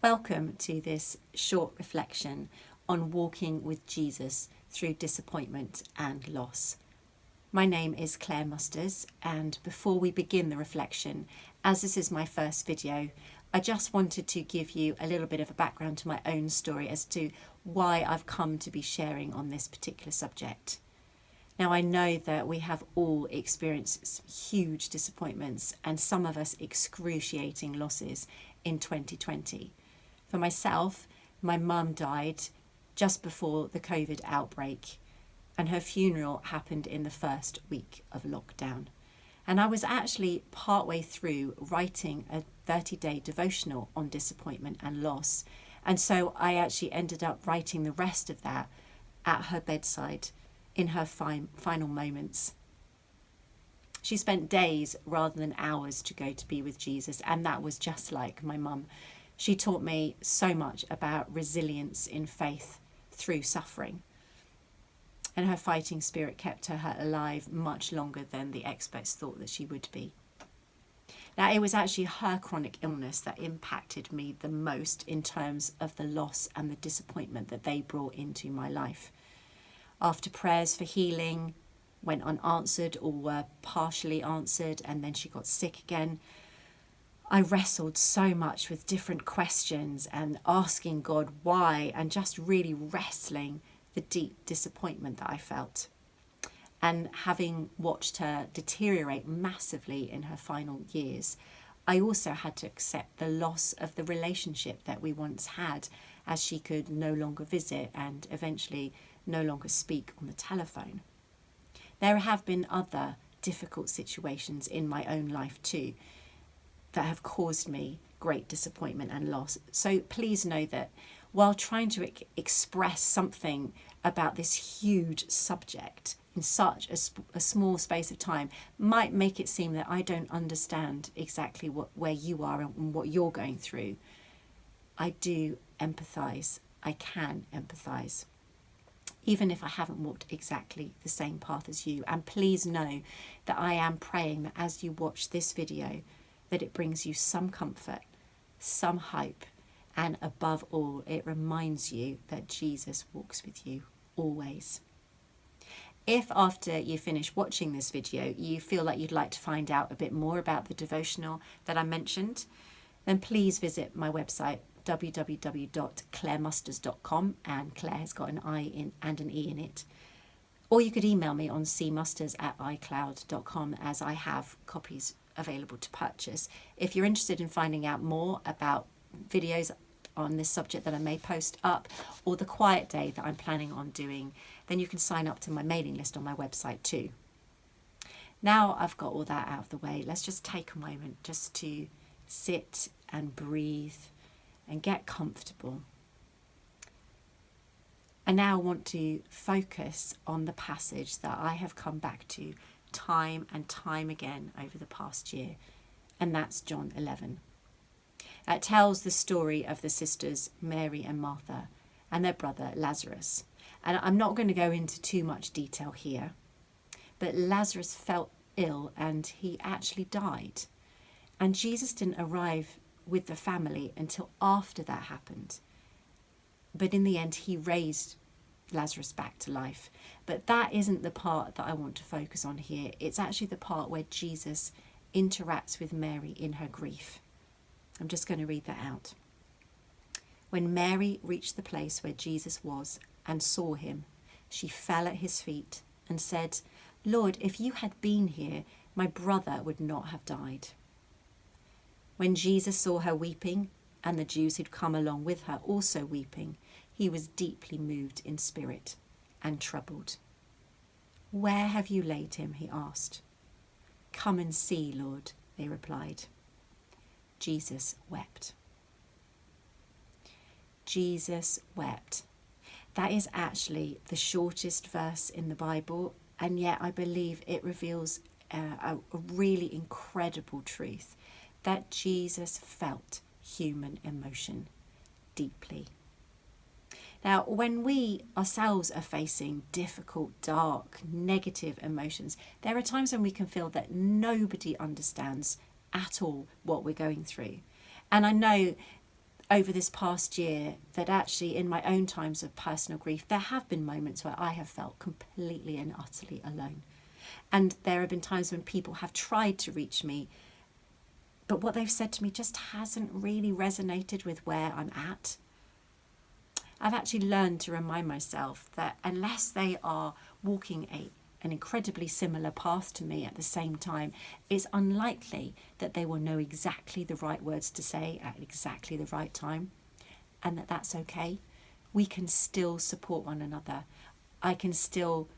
Welcome to this short reflection on walking with Jesus through disappointment and loss. My name is Claire Musters, and before we begin the reflection, as this is my first video, I just wanted to give you a little bit of a background to my own story as to why I've come to be sharing on this particular subject. Now, I know that we have all experienced huge disappointments and some of us excruciating losses in 2020. For myself, my mum died just before the COVID outbreak, and her funeral happened in the first week of lockdown. And I was actually partway through writing a 30-day devotional on disappointment and loss. And so I actually ended up writing the rest of that at her bedside in her final moments. She spent days rather than hours to go to be with Jesus, and that was just like my mum. She taught me so much about resilience in faith through suffering. And her fighting spirit kept her alive much longer than the experts thought that she would be. Now, it was actually her chronic illness that impacted me the most in terms of the loss and the disappointment that they brought into my life. After prayers for healing went unanswered or were partially answered, and then she got sick again, I wrestled so much with different questions and asking God why, and just really wrestling the deep disappointment that I felt. And having watched her deteriorate massively in her final years, I also had to accept the loss of the relationship that we once had, as she could no longer visit and eventually no longer speak on the telephone. There have been other difficult situations in my own life too that have caused me great disappointment and loss. So please know that while trying to express something about this huge subject in such a small space of time might make it seem that I don't understand exactly where you are and what you're going through, I do empathise. I can empathise, even if I haven't walked exactly the same path as you. And please know that I am praying that as you watch this video, that it brings you some comfort, some hope, and above all, it reminds you that Jesus walks with you always. If after you finish watching this video, you feel like you'd like to find out a bit more about the devotional that I mentioned, then please visit my website, www.clairemusters.com, and Claire has got an I in and an E in it. Or you could email me on cmusters@icloud.com, as I have copies available to purchase. If you're interested in finding out more about videos on this subject that I may post up, or the quiet day that I'm planning on doing, then you can sign up to my mailing list on my website too. Now I've got all that out of the way, let's just take a moment just to sit and breathe and get comfortable. I now want to focus on the passage that I have come back to time and time again over the past year, and that's John 11. It tells the story of the sisters Mary and Martha and their brother Lazarus. And I'm not going to go into too much detail here, but Lazarus felt ill and he actually died. And Jesus didn't arrive with the family until after that happened. But in the end, he raised Lazarus back to life. But that isn't the part that I want to focus on here. It's actually the part where Jesus interacts with Mary in her grief. I'm just going to read that out. When Mary reached the place where Jesus was and saw him, she fell at his feet and said, "Lord, if you had been here, my brother would not have died." When Jesus saw her weeping, and the Jews who'd come along with her also weeping, he was deeply moved in spirit and troubled. "Where have you laid him?" he asked. "Come and see, Lord," they replied. Jesus wept. Jesus wept. That is actually the shortest verse in the Bible, and yet I believe it reveals a really incredible truth, that Jesus felt human emotion deeply. Now, when we ourselves are facing difficult, dark, negative emotions, there are times when we can feel that nobody understands at all what we're going through. And I know over this past year that actually in my own times of personal grief, there have been moments where I have felt completely and utterly alone. And there have been times when people have tried to reach me, but what they've said to me just hasn't really resonated with where I'm at. I've actually learned to remind myself that unless they are walking an incredibly similar path to me at the same time, it's unlikely that they will know exactly the right words to say at exactly the right time, and that's okay. We can still support one another. I can still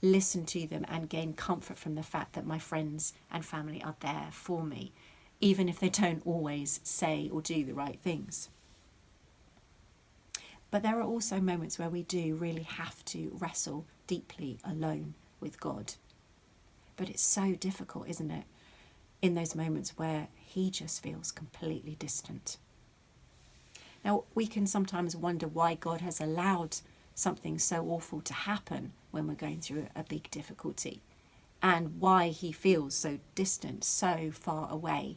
listen to them and gain comfort from the fact that my friends and family are there for me, even if they don't always say or do the right things. But there are also moments where we do really have to wrestle deeply alone with God. But it's so difficult, isn't it? In those moments where he just feels completely distant. Now, we can sometimes wonder why God has allowed something so awful to happen when we're going through a big difficulty, and why he feels so distant, so far away.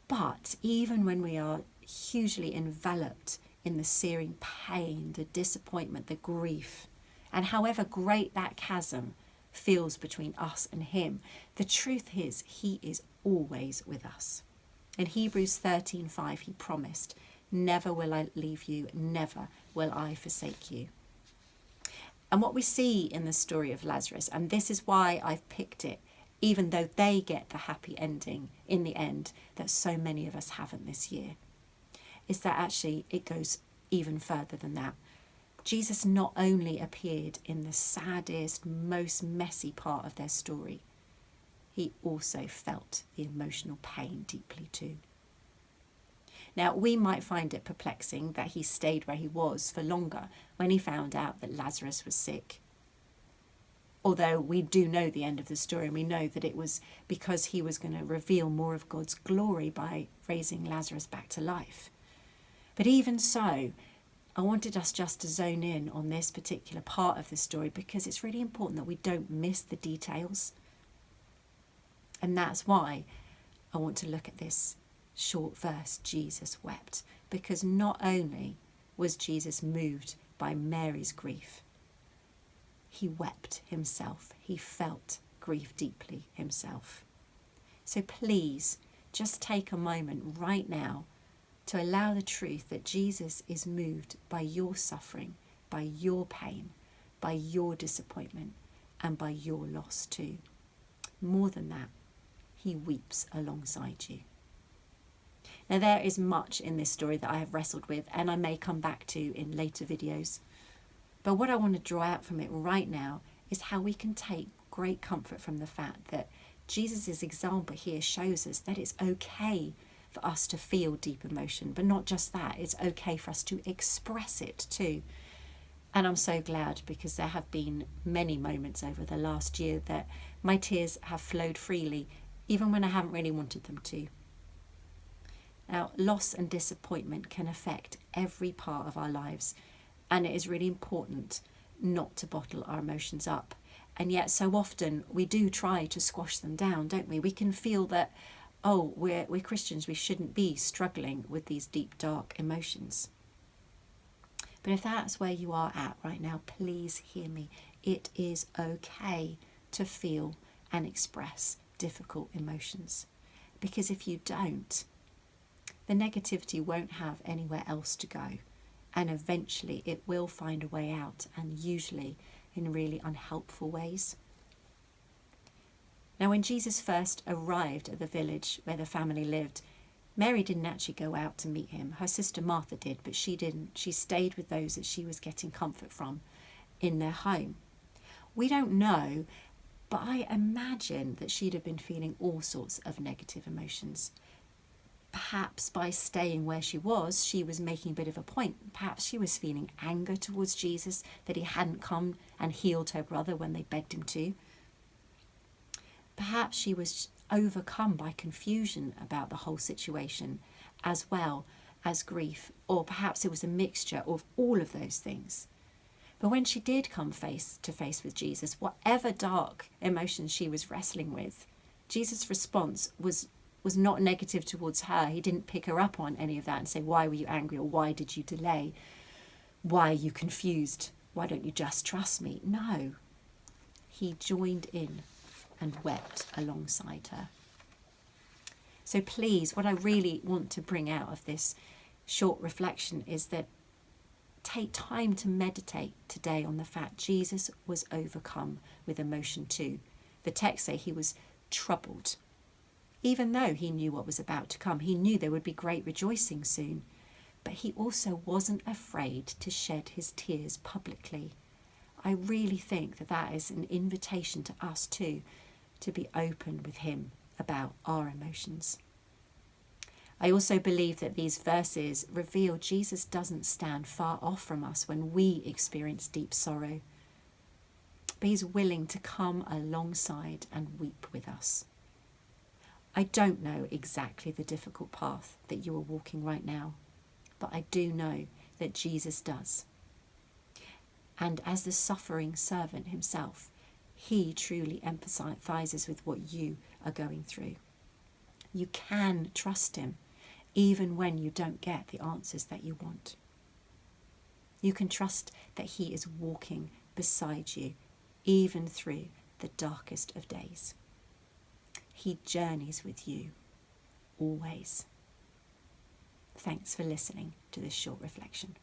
But even when we are hugely enveloped in the searing pain, the disappointment, the grief, and however great that chasm feels between us and him, the truth is he is always with us. In Hebrews 13:5, he promised, "Never will I leave you, never will I forsake you." And what we see in the story of Lazarus, and this is why I've picked it, even though they get the happy ending in the end that so many of us haven't this year, is that actually it goes even further than that. Jesus not only appeared in the saddest, most messy part of their story, he also felt the emotional pain deeply too. Now, we might find it perplexing that he stayed where he was for longer when he found out that Lazarus was sick. Although we do know the end of the story, and we know that it was because he was going to reveal more of God's glory by raising Lazarus back to life. But even so, I wanted us just to zone in on this particular part of the story because it's really important that we don't miss the details. And that's why I want to look at this short verse, Jesus wept, because not only was Jesus moved by Mary's grief, he wept himself. He felt grief deeply himself. So please just take a moment right now to allow the truth that Jesus is moved by your suffering, by your pain, by your disappointment, and by your loss too. More than that, he weeps alongside you. Now, there is much in this story that I have wrestled with, and I may come back to in later videos. But what I want to draw out from it right now is how we can take great comfort from the fact that Jesus' example here shows us that it's okay for us to feel deep emotion, but not just that, it's okay for us to express it too. And I'm so glad, because there have been many moments over the last year that my tears have flowed freely, even when I haven't really wanted them to. Now, loss and disappointment can affect every part of our lives, and it is really important not to bottle our emotions up. And yet so often we do try to squash them down, don't we? We can feel that, oh, we're Christians, we shouldn't be struggling with these deep, dark emotions. But if that's where you are at right now, please hear me. It is okay to feel and express difficult emotions. Because if you don't, the negativity won't have anywhere else to go. And eventually it will find a way out, and usually in really unhelpful ways. Now, when Jesus first arrived at the village where the family lived, Mary didn't actually go out to meet him. Her sister Martha did, but she didn't. She stayed with those that she was getting comfort from in their home. We don't know, but I imagine that she'd have been feeling all sorts of negative emotions. Perhaps by staying where she was making a bit of a point. Perhaps she was feeling anger towards Jesus that he hadn't come and healed her brother when they begged him to. Perhaps she was overcome by confusion about the whole situation, as well as grief, or perhaps it was a mixture of all of those things. But when she did come face to face with Jesus, whatever dark emotions she was wrestling with, Jesus' response was was not negative towards her. He didn't pick her up on any of that and say, why were you angry, or why did you delay? Why are you confused? Why don't you just trust me? No. He joined in and wept alongside her. So please, what I really want to bring out of this short reflection is that take time to meditate today on the fact Jesus was overcome with emotion too. The text say he was troubled. Even though he knew what was about to come, he knew there would be great rejoicing soon. But he also wasn't afraid to shed his tears publicly. I really think that that is an invitation to us too, to be open with him about our emotions. I also believe that these verses reveal Jesus doesn't stand far off from us when we experience deep sorrow, but he's willing to come alongside and weep with us. I don't know exactly the difficult path that you are walking right now, but I do know that Jesus does. And as the suffering servant himself, he truly empathizes with what you are going through. You can trust him even when you don't get the answers that you want. You can trust that he is walking beside you even through the darkest of days. He journeys with you always. Thanks for listening to this short reflection.